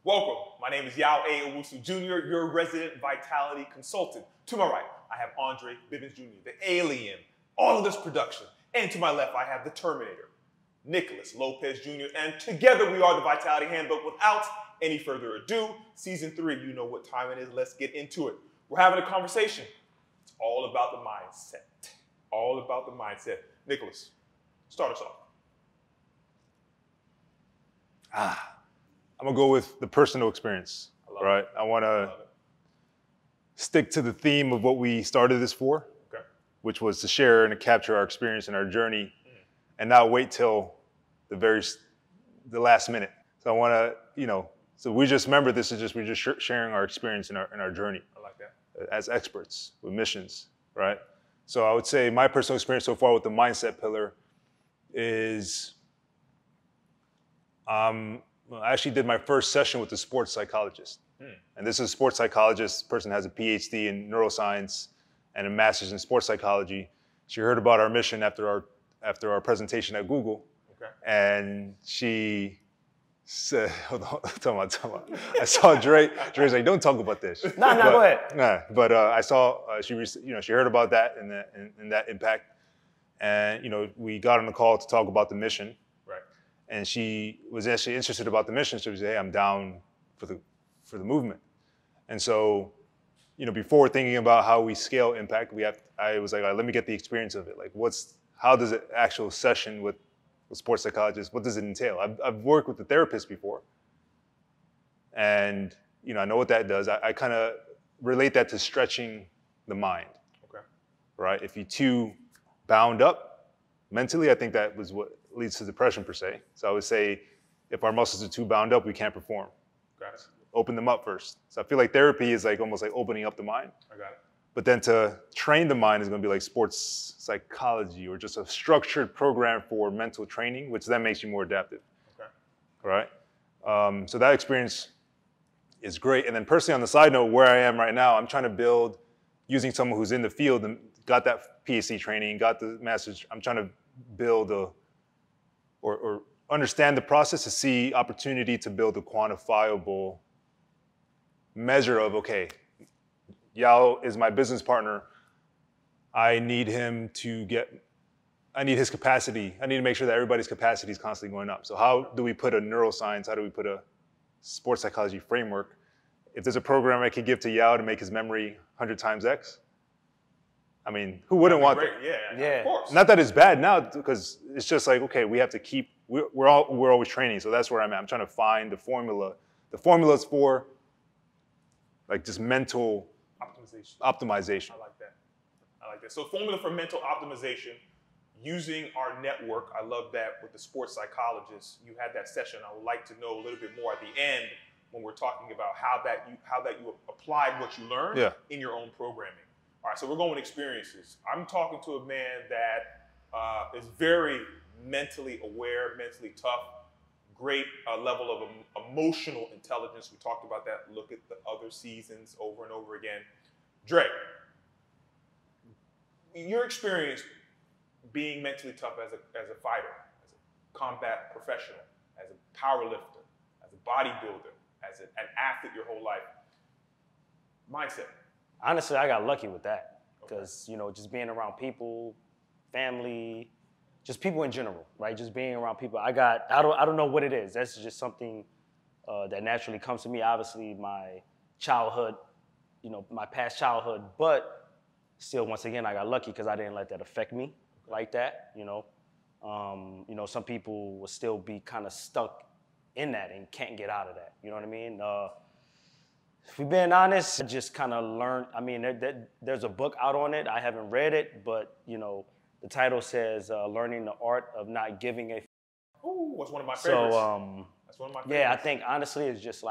Welcome. My name is Yao A. Owusu Jr., your resident vitality consultant. To my right, I have Andre Bivens Jr., the alien, all of this production. And to my left, I have the Terminator, Nicholas Lopez Jr., and together we are the Vitality Handbook. Without any further ado, Season 3, you know what time it is. Let's get into it. We're having a conversation. It's all about the mindset. All about the mindset. Nicholas, start us off. I'm gonna go with the personal experience, right? I wanna stick to the theme of what we started this for, which was to share and to capture our experience and our journey, and not wait till the last minute. So I wanna, so we just remember this is just, we're just sharing our experience in our journey. I like that. As experts with missions, right? So I would say my personal experience so far with the mindset pillar is, I actually did my first session with a sports psychologist. And this is a sports psychologist, person has a PhD in neuroscience and a master's in sports psychology. She heard about our mission after our presentation at Google. And she said, hold on, tell me. I saw Dre. Dre's like, don't talk about this. No, go ahead. Nah, but I saw she heard about that and that impact, and we got on the call to talk about the mission. And she was actually interested about the mission. So she said, hey, I'm down for the movement. And so, before thinking about how we scale impact, I was like, all right, let me get the experience of it. Like, how does an actual session with sports psychologists, what does it entail? I've worked with the therapist before. And, I know what that does. I kind of relate that to stretching the mind. Right? If you're too bound up mentally, I think that was what leads to depression per se. So I would say if our muscles are too bound up, we can't perform. Got it. Open them up first. So I feel like therapy is almost like opening up the mind. I got it. But then to train the mind is going to be like sports psychology or just a structured program for mental training, which then makes you more adaptive. Right? So that experience is great. And then personally on the side note, where I am right now, I'm trying to build using someone who's in the field and got that PhD training, got the master's. I'm trying to build or understand the process to see opportunity to build a quantifiable measure of, okay, Yao is my business partner. I need his capacity. I need to make sure that everybody's capacity is constantly going up. So how do we put a neuroscience, how do we put a sports psychology framework? If there's a program I could give to Yao to make his memory 100 times X, I mean, who wouldn't want that? Yeah, of course. Not that it's bad now, because it's just like, okay, we have to keep, we're always training, so that's where I'm at. I'm trying to find the formula. The formula's for like just mental optimization. I like that. So formula for mental optimization, using our network. I love that with the sports psychologist. You had that session. I would like to know a little bit more at the end when we're talking about how that you applied what you learned in your own programming. All right, so we're going experiences. I'm talking to a man that is very mentally aware, mentally tough, great level of emotional intelligence. We talked about that. Look at the other seasons over and over again. Dre, your experience being mentally tough as a fighter, as a combat professional, as a power lifter, as a bodybuilder, as an athlete your whole life, mindset. Honestly, I got lucky with that because, just being around people, family, just people in general, right? Just being around people. I don't know what it is. That's just something that naturally comes to me. Obviously, my childhood, my past childhood, but still, once again, I got lucky because I didn't let that affect me like that, Some people will still be kind of stuck in that and can't get out of that. You know what I mean? If we're being honest, I just kind of learned. I mean, there's a book out on it. I haven't read it, but, the title says Learning the Art of Not Giving a Ooh, that's one of my favorites. So, that's one of my favorites. Yeah, I think, honestly, it's just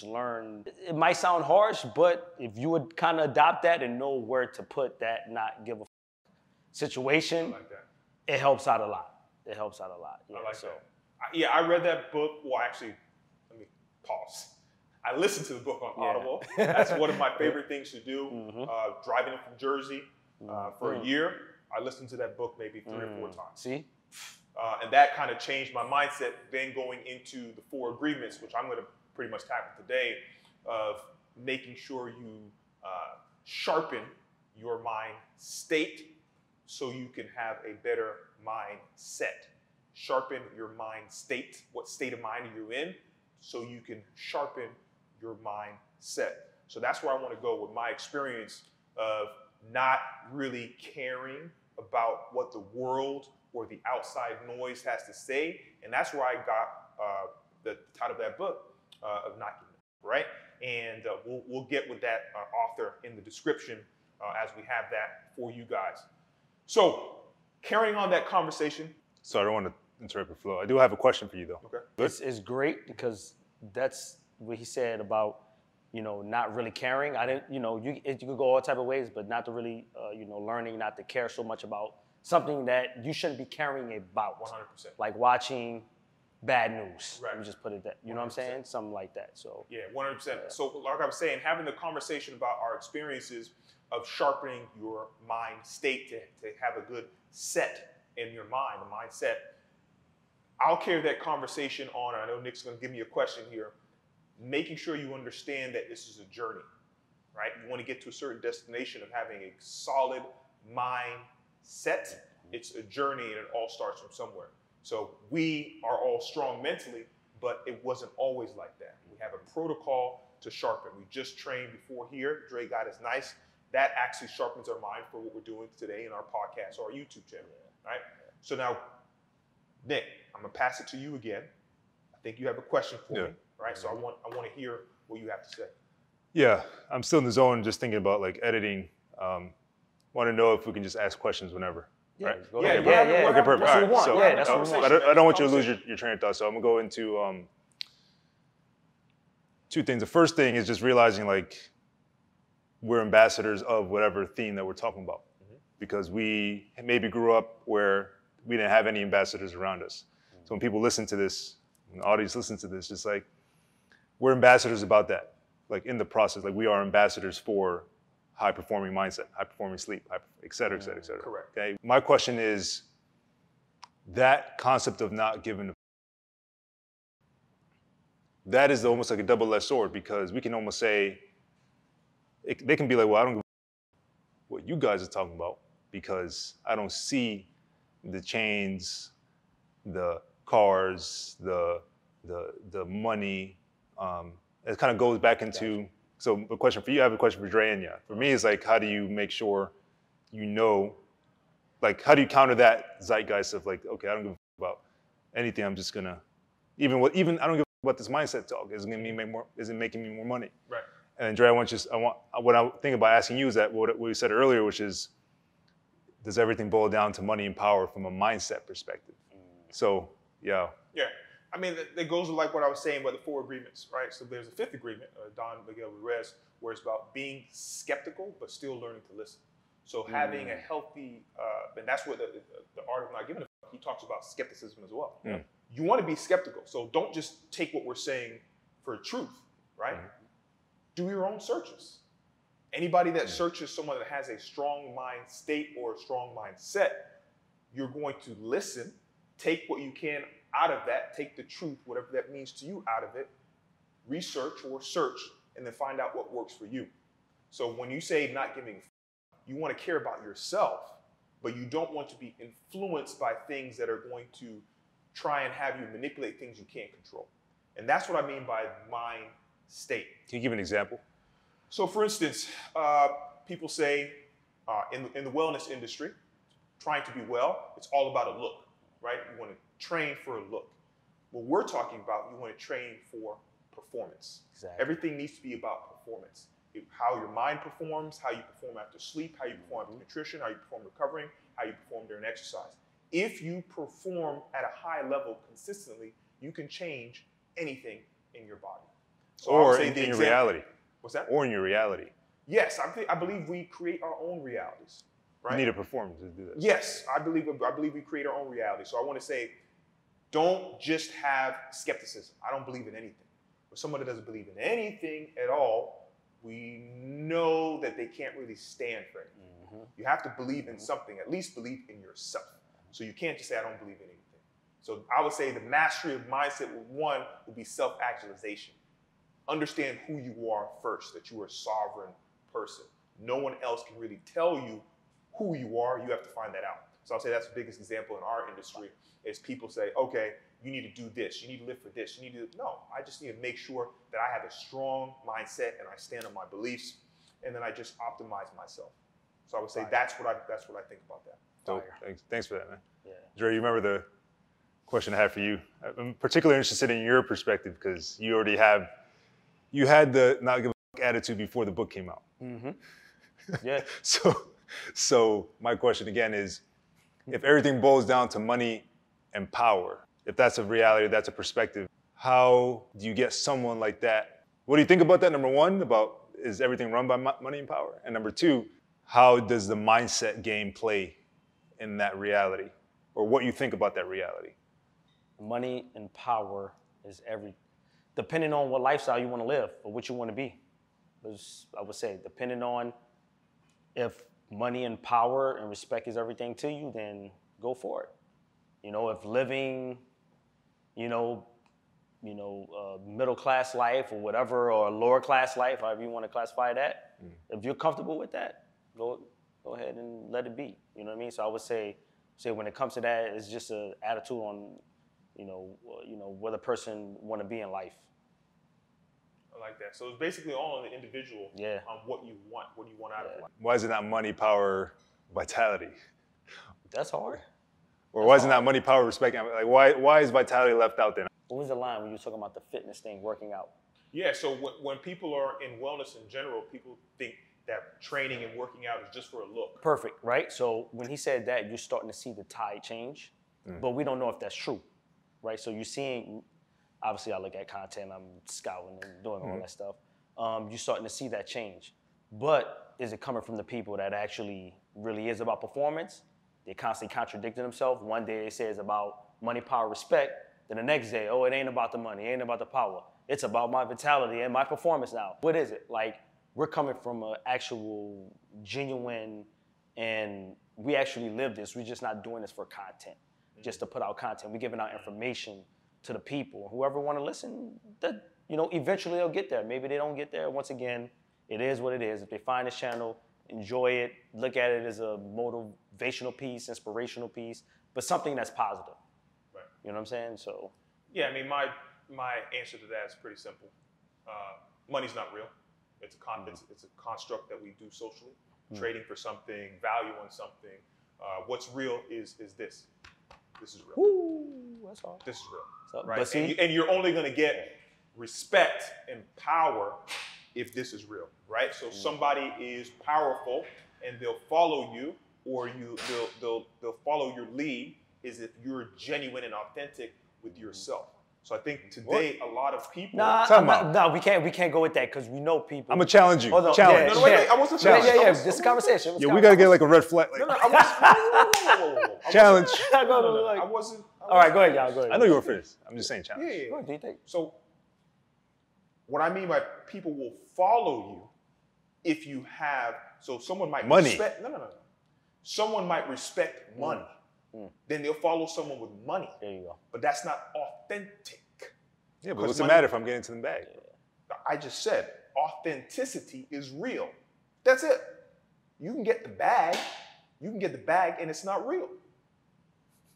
learn. It might sound harsh, but if you would kind of adopt that and know where to put that not give a situation, I like that. It helps out a lot. It helps out a lot. Yeah, I like that. I read that book. Well, actually, let me pause. I listened to the book on Audible. That's one of my favorite things to do. Driving from Jersey for a year, I listened to that book maybe 3 or 4 times. See? And that kind of changed my mindset, then going into the 4 agreements, which I'm going to pretty much tackled today, of making sure you sharpen your mind state so you can have a better mindset. Sharpen your mind state. What state of mind are you in? So you can sharpen your mindset. So that's where I want to go with my experience of not really caring about what the world or the outside noise has to say. And that's where I got the title of that book, of Not Giving Up, right? And we'll get with that author in the description as we have that for you guys. So carrying on that conversation. So I don't want to interrupt your flow. I do have a question for you though. Okay. It's great because that's what he said about, not really caring. I didn't, you could go all type of ways, but not to really, learning not to care so much about something that you shouldn't be caring about. 100%. Like watching bad news. Right. Let me just put it that. You know what I'm saying? Something like that. So. Yeah, 100%. So like I was saying, having the conversation about our experiences of sharpening your mind state to have a good set in your mind, the mindset. I'll carry that conversation on. I know Nick's going to give me a question here. Making sure you understand that this is a journey, right? You want to get to a certain destination of having a solid mindset. It's a journey and it all starts from somewhere. So we are all strong mentally, but it wasn't always like that. We have a protocol to sharpen. We just trained before here. Dre got us nice. That actually sharpens our mind for what we're doing today in our podcast or our YouTube channel, right? So now, Nick, I'm gonna pass it to you again. I think you have a question for me, right? So I want to hear what you have to say. Yeah, I'm still in the zone, just thinking about like editing. Want to know if we can just ask questions whenever. Yeah, right? go ahead. Yeah. Okay, perfect. That's what we All want. right. So, Yeah, that's what we want. I don't want you to lose your train of thought, so I'm gonna go into two things. The first thing is just realizing like we're ambassadors of whatever theme that we're talking about, because we maybe grew up where we didn't have any ambassadors around us. So when people listen to this, when the audience listens to this, it's like we're ambassadors about that. Like in the process, like we are ambassadors for high performing mindset, high performing sleep, et cetera, et cetera, et cetera. Correct. Okay. My question is that concept of not giving a that is almost like a double-edged sword, because we can almost say, they can be like, well, I don't give what you guys are talking about because I don't see the chains, the cars, the money. It kind of goes back into, so a question for you, I have a question for Dre and For me, it's like, how do you make sure like, how do you counter that zeitgeist of like, okay, I don't give a about anything, I'm just gonna, even I don't give about this mindset talk, is it making me more money? Right. And Dre, what I think about asking you is that what we said earlier, which is, does everything boil down to money and power from a mindset perspective? So, yeah. Yeah. I mean, that goes with like what I was saying about the 4 agreements, right? So there's a 5th agreement, Don Miguel Ruiz, where it's about being skeptical, but still learning to listen. So having a healthy, and that's what the art of not giving a fuck, he talks about skepticism as well. Mm. You want to be skeptical. So don't just take what we're saying for truth, right? Do your own searches. Anybody that searches someone that has a strong mind state or a strong mindset, you're going to listen, take what you can out of that, take the truth, whatever that means to you, out of it, research or search, and then find out what works for you. So when you say not giving a f, you want to care about yourself, but you don't want to be influenced by things that are going to try and have you manipulate things you can't control. And that's what I mean by mind state. Can you give an example? So for instance, people say in the wellness industry, trying to be well, it's all about a look, right? You want to train for a look. What we're talking about, you want to train for performance. Exactly. Everything needs to be about performance. How your mind performs, how you perform after sleep, how you perform after nutrition, how you perform recovering, how you perform during exercise. If you perform at a high level consistently, you can change anything in your body. So or in your reality. What's that? Or in your reality. Yes, I believe we create our own realities. Right? You need a performance to do that. Yes, I believe we create our own reality. So I want to say, don't just have skepticism. I don't believe in anything. For someone that doesn't believe in anything at all, we know that they can't really stand for anything. You have to believe in something, at least believe in yourself. So you can't just say, I don't believe in anything. So I would say the mastery of mindset, one, would be self-actualization. understand who you are first, that you are a sovereign person. No one else can really tell you who you are. You have to find that out. So I'll say that's the biggest example in our industry is people say, okay, you need to do this. You need to live for this. You need to, no, I just need to make sure that I have a strong mindset and I stand on my beliefs, and then I just optimize myself. So I would say that's what I think about that. Dope. Thanks for that, man. Yeah. Dre, you remember the question I had for you? I'm particularly interested in your perspective because you had the not give a fuck attitude before the book came out. Mm-hmm. Yeah. So my question again is, if everything boils down to money and power, if that's a reality, that's a perspective, how do you get someone like that? What do you think about that? Number one, about is everything run by money and power? And number two, how does the mindset game play in that reality? Or what you think about that reality? Money and power is depending on what lifestyle you want to live or what you want to be. I would say, depending on if money and power and respect is everything to you, then go for it. You know, if living, middle class life or whatever, or lower class life, however you want to classify that, if you're comfortable with that, go ahead and let it be. You know what I mean? So I would say when it comes to that, it's just an attitude on, where the person want to be in life. I like that. So it's basically all on the individual on what you want out of life. Why is it not money, power, vitality? That's hard. Or why is it not money, power, respect? Like why is vitality left out there? What was the line when you were talking about the fitness thing, working out? Yeah, so when people are in wellness in general, people think that training and working out is just for a look. Perfect, right? So when he said that, you're starting to see the tide change, but we don't know if that's true, right? So you're seeing, obviously I look at content, I'm scouting and doing all that stuff. You're starting to see that change. But is it coming from the people that actually really is about performance? They constantly contradicting themselves. One day they say it's about money, power, respect. Then the next day, oh, it ain't about the money, it ain't about the power. It's about my vitality and my performance now. What is it? Like, we're coming from an actual, genuine, and we actually live this. We're just not doing this for content, just to put out content. We're giving out information to the people. Whoever want to listen, that, eventually they'll get there. Maybe they don't get there. Once again, it is what it is. If they find this channel, enjoy it, look at it as a motivational piece, inspirational piece, but something that's positive. Right. You know what I'm saying? So. Yeah, I mean, my answer to that is pretty simple. Money's not real. It's a construct that we do socially, trading for something, value on something. What's real is this. This is real. Ooh, that's all. This is real, So, right? but see, And you're only going to get respect and power if this is real, right? So somebody is powerful and they'll follow you, or they'll follow your lead, is if you're genuine and authentic with yourself. So I think today a lot of people. No, we can't go with that because we know people. I'm gonna challenge you. Hold on, Challenge. No, wait, I wasn't challenging. Yeah. This is a conversation. Yeah, we gotta get like a red flag. Like, Whoa. challenge. I wasn't. All right, go ahead, y'all. Go ahead. I know you were finished. I'm just saying challenge. Yeah. What do you think? So what I mean by people will follow you if you have, so someone might money. respect, no. Someone might respect money. Then they'll follow someone with money. There you go. But that's not authentic. Yeah, but what's it matter if I'm getting to the bag? I just said authenticity is real. That's it. You can get the bag. And it's not real.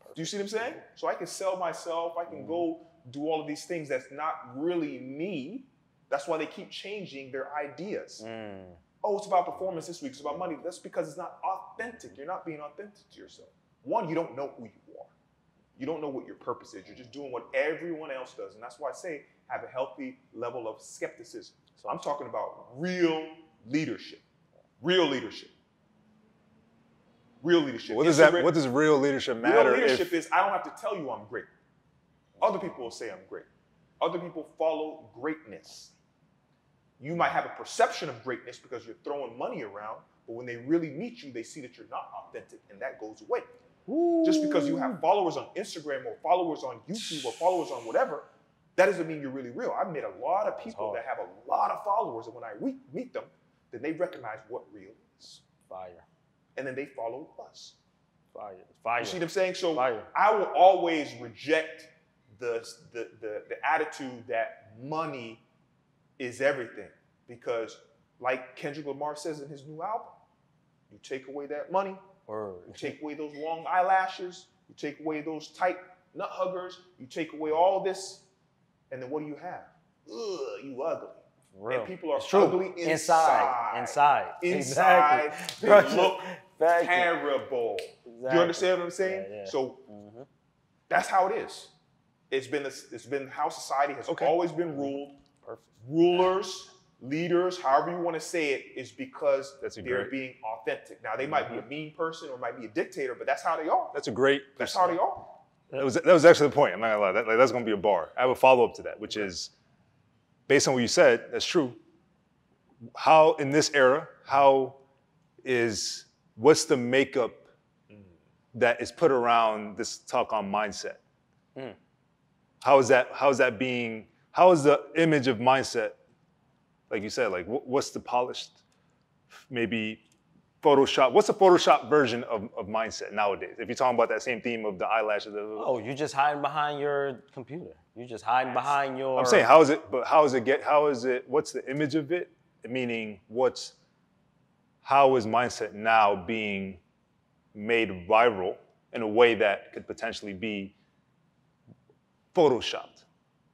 Do you see what I'm saying? So I can sell myself. I can go do all of these things that's not really me. That's why they keep changing their ideas. Oh, it's about performance this week. It's about money. That's because it's not authentic. You're not being authentic to yourself. One, you don't know who you are. You don't know what your purpose is. You're just doing what everyone else does. And that's why I say have a healthy level of skepticism. So I'm talking about real leadership. Real leadership. Real leadership. What does real leadership matter? Real leadership is I don't have to tell you I'm great. Other people will say I'm great. Other people follow greatness. You might have a perception of greatness because you're throwing money around, but when they really meet you, they see that you're not authentic, and that goes away. Just because you have followers on Instagram or followers on YouTube or followers on whatever, that doesn't mean you're really real. I've met a lot of people that have a lot of followers, and when I meet them, then they recognize what real is. Fire. And then they follow us. Fire. You see what I'm saying? So Fire. I will always reject the attitude that money is everything. Because like Kendrick Lamar says in his new album, you take away that money, you take away those long eyelashes, you take away those tight nut huggers, you take away all this, and then what do you have? Ugh, you ugly. Real. And people are It's true. ugly inside. Inside. Inside, Exactly. they look Exactly. terrible. Exactly. You understand what I'm saying? Yeah, yeah. So that's how it is. It's been how society has always been ruled. Perfect. Rulers, leaders, however you want to say it, is because That's they're being authentic. Now they might be a mean person or might be a dictator, but that's how they are. That's a great. That's how they are. That was actually the point. I'm not gonna lie. That's gonna be a bar. I have a follow up to that, which is based on what you said. That's true. How in this era? What's the makeup that is put around this talk on mindset? How is the image of mindset? Like you said, like what's the polished, maybe Photoshop? What's the Photoshop version of mindset nowadays? If you're talking about that same theme of the eyelashes. Oh, you're just hiding behind your computer. You're just hiding behind your. I'm saying, how is it? What's the image of it? Meaning, how is mindset now being made viral in a way that could potentially be photoshopped?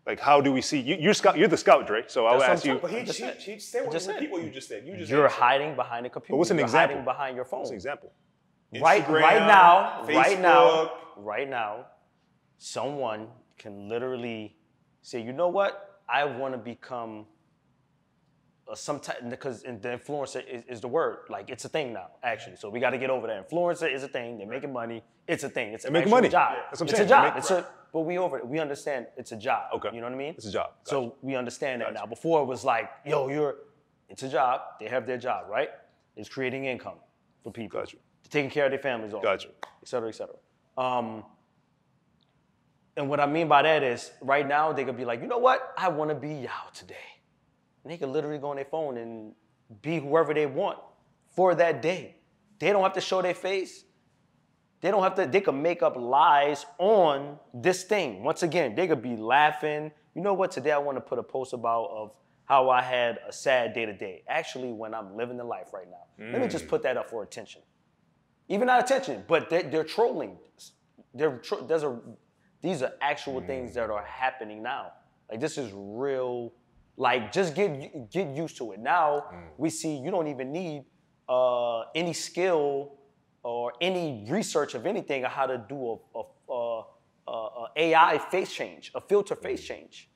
Like, how do we see you're the scout, Drake? So I'll ask you. But he said repeat what you just said. You're hiding behind a computer. But what's an you're example? Hiding behind your phone. What's an example? Right Facebook. now, someone can literally say, you know what? I want to become because the influencer is the word. Like, it's a thing now, actually. So we got to get over that. Influencer is a thing. They're making money. It's a thing. It's an making actual money. job. Yeah. That's what I'm It's saying. a job. But we understand it's a job. Okay. You know what I mean? It's a job. Gotcha. So we understand that now. Before it was like, it's a job. They have their job, right? It's creating income for people. Gotcha. They're taking care of their families also. Gotcha. Et cetera, et cetera. And what I mean by that is, right now, they could be like, you know what? I want to be Yao today. And they could literally go on their phone and be whoever they want for that day. They don't have to show their face. They could make up lies on this thing. Once again, they could be laughing. You know what? Today I want to put a post of how I had a sad day today. Actually, when I'm living the life right now. Let me just put that up for attention. Even not attention, but they're trolling. These are actual things that are happening now. Like, this is real. Like, just get used to it. Now we see you don't even need any skill or any research of anything on how to do a AI face change, a filter face change.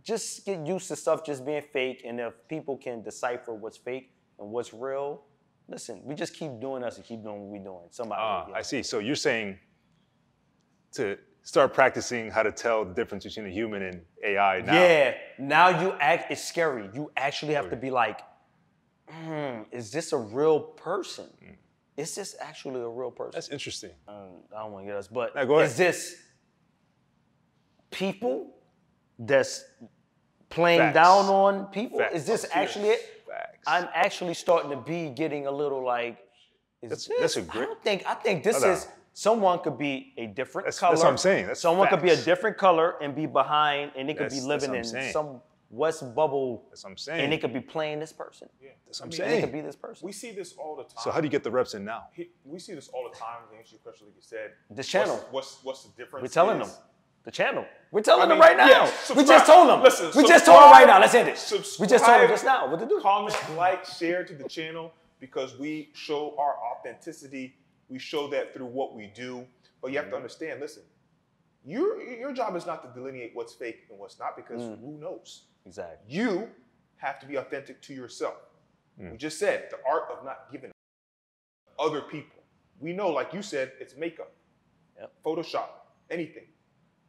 Just get used to stuff just being fake, and if people can decipher what's fake and what's real, listen, we just keep doing us and keep doing what we're doing. I see. So you're saying to start practicing how to tell the difference between a human and AI now. Yeah, now it's scary. You actually have to be like, is this a real person? Is this actually a real person? That's interesting. I don't want to get us, but go ahead. Is this people that's playing Facts. down on people? Facts. Is this actually it? Facts. I'm actually starting to be getting a little like, That's this? a great- I think this Hold on. is, someone could be a different That's color. what I'm saying. That's someone could be a facts. different color and be behind, and they could be That's living what I'm in saying. some West bubble. That's what I'm saying. And they could be playing this person. Yeah. That's what I'm And saying. they could be this person. We see this all the time. So how do you get the reps in now? We see this all the time. To answer your question, like you said. This channel. What's the difference? We're telling them. is- The channel. We're telling I them mean, right now. yeah, We subscribe. just told them. Listen, we just told them right now. subscribe, Let's end it. We just told them just now what to do. Comment, like, share to the channel, because we show our authenticity. We show that through what we do. But you have to understand, listen, your job is not to delineate what's fake and what's not, because who knows? Exactly. You have to be authentic to yourself. We just said the art of not giving other people. We know, like you said, it's makeup, Photoshop, anything.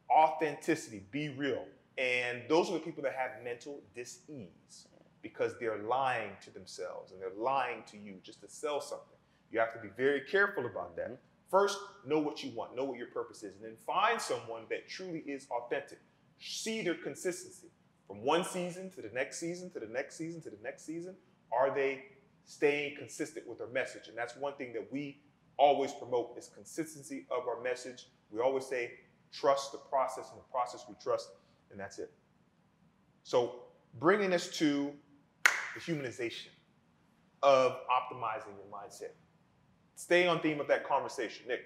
Authenticity, be real. And those are the people that have mental dis-ease because they're lying to themselves and they're lying to you just to sell something. You have to be very careful about that. First, know what you want, know what your purpose is, and then find someone that truly is authentic. See their consistency. From one season to the next season, to the next season, to the next season, are they staying consistent with their message? And that's one thing that we always promote is consistency of our message. We always say, trust the process, and the process we trust, and that's it. So bringing us to the humanization of optimizing your mindset. Stay on theme of that conversation. Nick,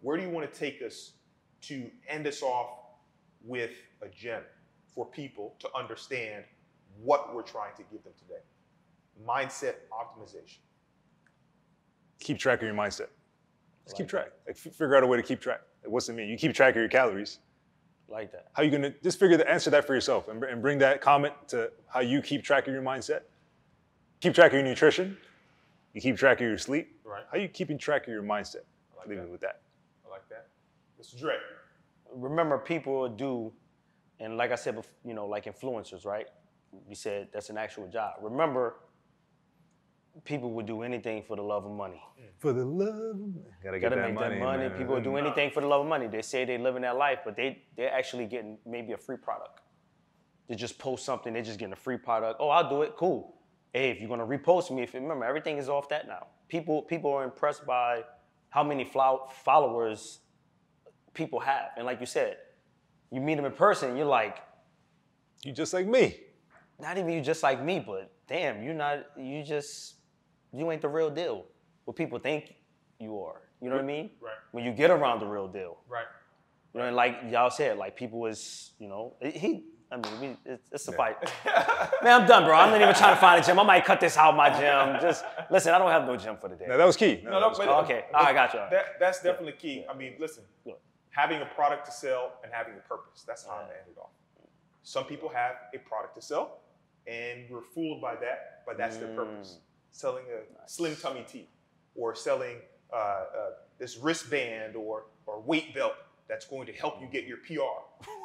where do you want to take us to end us off with a gem for people to understand what we're trying to give them today? Mindset optimization. Keep track of your mindset. Just keep track. Like, figure out a way to keep track. Like, what's it mean? You keep track of your calories. Like that. How are you gonna just answer that for yourself and bring that comment to how you keep track of your mindset? Keep track of your nutrition. You keep track of your sleep. Right. How are you keeping track of your mindset? I like Leave that. it with that. I like that. Mr. Dre. Remember, people do, and like I said, you know, like influencers, right? We said that's an actual job. Remember, people would do anything for the love of money. For the love, gotta get Make that money. man. People would do anything for the love of money. They say they're living that life, but they're actually getting maybe a free product. They just post something, they're just getting a free product. Oh, I'll do it. Cool. Hey, if you're gonna repost me, remember everything is off that now. People are impressed by how many followers people have, and like you said, you meet them in person, you're like, You just like me. not even you just like me, but damn, you ain't the real deal. What people think you are. You know what I mean? Right. When you get around the real deal. Right. You know, and like y'all said, like people is, you know, it's a fight. Man, I'm done, bro. I'm not even trying to find a gym. I might cut this out of my gym. Just listen, I don't have no gym for the day. No, that was key. No, that was but- key. Okay, I got you. That's definitely key. I mean, listen, Good. having a product to sell and having a purpose. That's how I'm gonna end it off. Some people have a product to sell, and we're fooled by that, but that's their purpose. Selling a slim tummy tea, or selling this wristband or weight belt that's going to help you get your PR.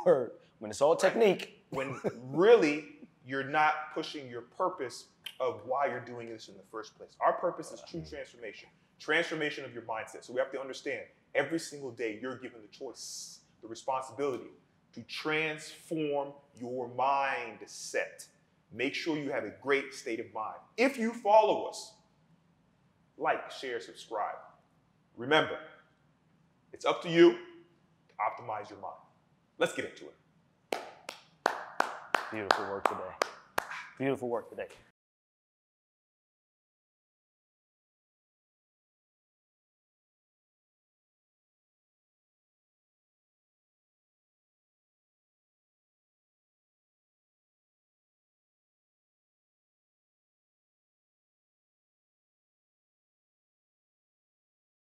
Word. When it's all technique. When really you're not pushing your purpose of why you're doing this in the first place. Our purpose is true transformation of your mindset. So we have to understand every single day you're given the choice, the responsibility to transform your mindset. Make sure you have a great state of mind. If you follow us, like, share, subscribe. Remember, it's up to you to optimize your mind. Let's get into it. Beautiful work today. Beautiful work today.